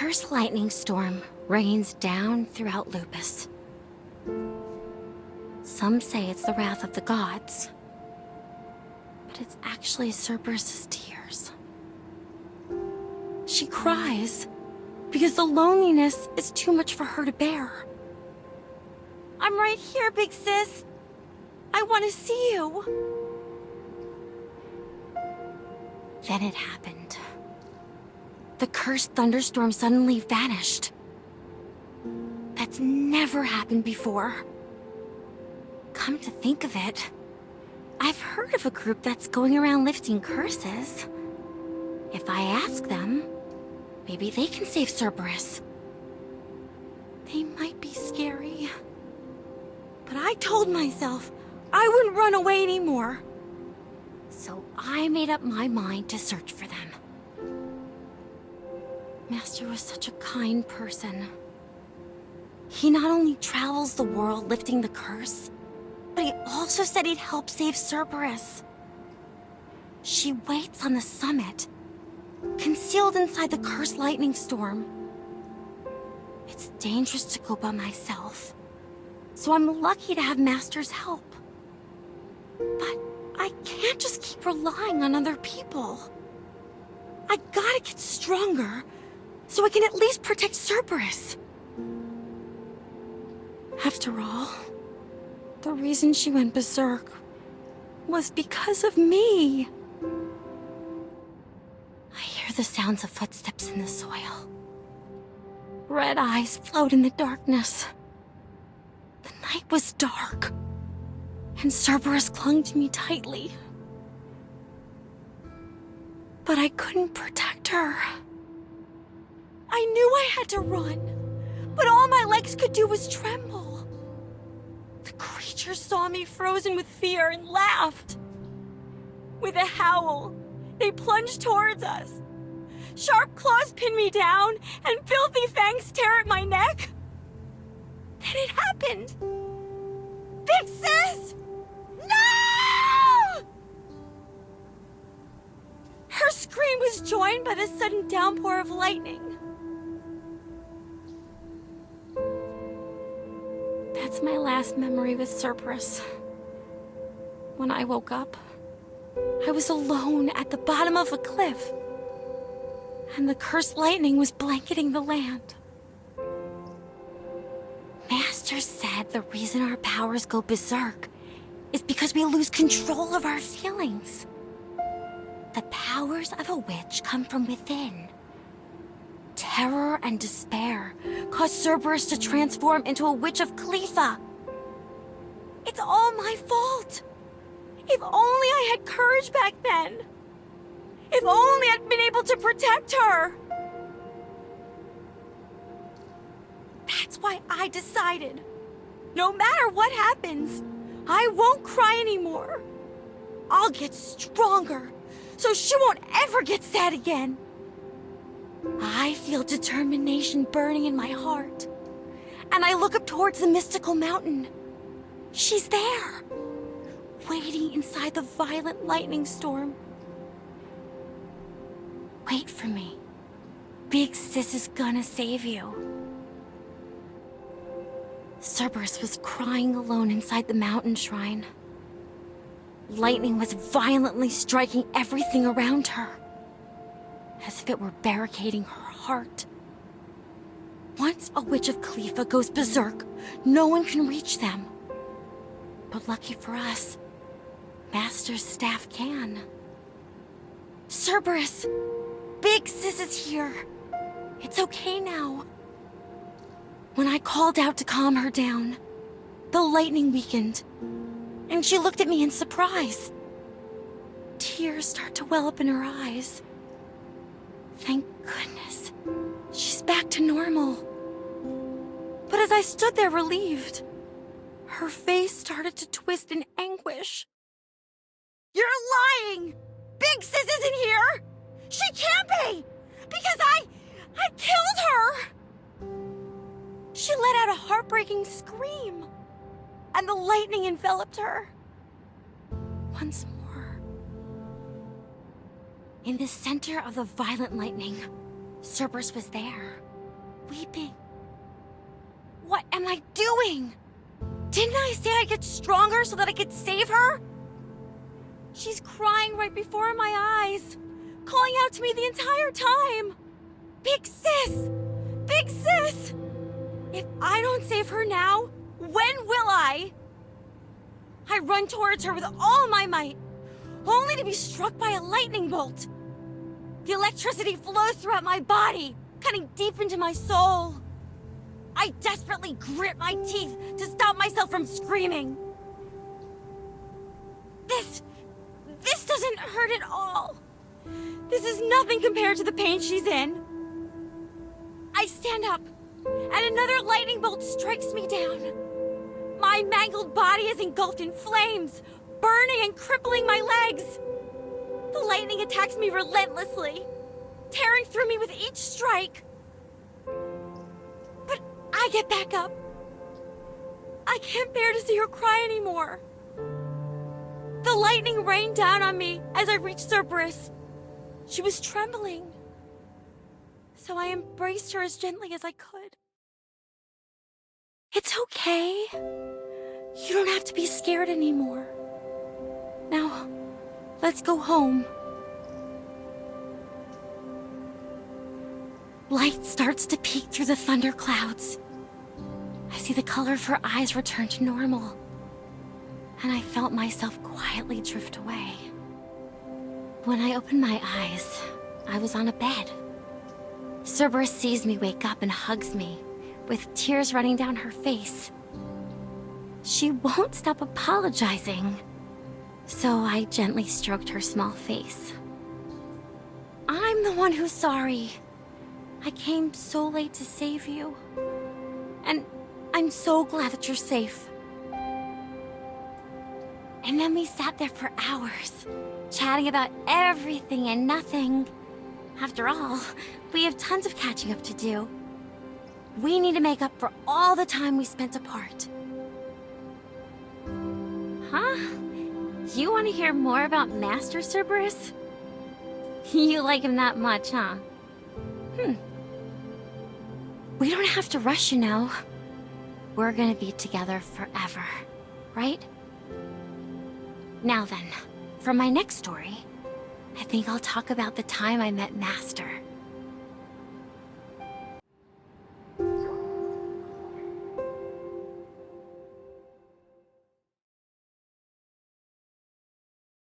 cursed lightning storm rains down throughout Lupus. Some say it's the wrath of the gods, but it's actually Cerberus's tears. She cries because the loneliness is too much for her to bear. I'm right here, big sis. I want to see you. Then it happened. The cursed thunderstorm suddenly vanished. That's never happened before. Come to think of it, I've heard of a group that's going around lifting curses. If I ask them, maybe they can save Cerberus. They might be scary. But I told myself I wouldn't run away anymore. So I made up my mind to search for them. Master was such a kind person. He not only travels the world lifting the curse, but he also said he'd help save Cerberus. She waits on the summit, concealed inside the cursed lightning storm. It's dangerous to go by myself, so I'm lucky to have Master's help. But I can't just keep relying on other people. I gotta get stronger, so I can at least protect Cerberus. After all, the reason she went berserk was because of me. I hear the sounds of footsteps in the soil. Red eyes float in the darkness. The night was dark, and Cerberus clung to me tightly. But I couldn't protect her. I knew I had to run, but all my legs could do was tremble. The creature saw me frozen with fear and laughed. With a howl, they plunged towards us. Sharp claws pinned me down, and filthy fangs tear at my neck. Then it happened. Big sis! No! Her scream was joined by the sudden downpour of lightning. That's my last memory with Cerberus. When I woke up, I was alone at the bottom of a cliff, and the cursed lightning was blanketing the land. Master said the reason our powers go berserk is because we lose control of our feelings. The powers of a witch come from within. Terror and despair cause Cerberus to transform into a witch of Khalifa. It's all my fault. If only I had courage back then. If only I'd been able to protect her. That's why I decided, no matter what happens, I won't cry anymore. I'll get stronger, so she won't ever get sad again. I feel determination burning in my heart, and I look up towards the mystical mountain. She's there, waiting inside the violent lightning storm. Wait for me. Big sis is gonna save you. Cerberus was crying alone inside the mountain shrine. Lightning was violently striking everything around her, as if it were barricading her heart. Once a witch of Khalifa goes berserk, no one can reach them. But lucky for us, Master's staff can. Cerberus! Big sis is here. It's okay now. When I called out to calm her down, the lightning weakened, and she looked at me in surprise. Tears start to well up in her eyes. Thank goodness, she's back to normal. But as I stood there relieved, her face started to twist in anguish. You're lying! Big sis isn't here! She can't be! Because I killed her! She let out a heartbreaking scream, and the lightning enveloped her. Once more. In the center of the violent lightning, Cerberus was there, weeping. What am I doing? Didn't I say I'd get stronger so that I could save her? She's crying right before my eyes, calling out to me the entire time. Big sis! Big sis! If I don't save her now, when will I? I run towards her with all my might, only to be struck by a lightning bolt. The electricity flows throughout my body, cutting deep into my soul. I desperately grit my teeth to stop myself from screaming. This doesn't hurt at all. This is nothing compared to the pain she's in. I stand up, and another lightning bolt strikes me down. My mangled body is engulfed in flames, burning and crippling my legs. The lightning attacks me relentlessly, tearing through me with each strike. But I get back up. I can't bear to see her cry anymore. The lightning rained down on me as I reached Cerberus. She was trembling, so I embraced her as gently as I could. It's okay. You don't have to be scared anymore. Now, let's go home. Light starts to peek through the thunderclouds. I see the color of her eyes return to normal, and I felt myself quietly drift away. When I opened my eyes, I was on a bed. Cerberus sees me wake up and hugs me, with tears running down her face. She won't stop apologizing, so I gently stroked her small face. I'm the one who's sorry. I came so late to save you, and I'm so glad that you're safe. And then we sat there for hours, chatting about everything and nothing. After all, we have tons of catching up to do. We need to make up for all the time we spent apart. Huh? You want to hear more about Master Cerberus? You like him that much, huh? We don't have to rush, you know. We're gonna be together forever, right? Now then, for my next story, I think I'll talk about the time I met Master.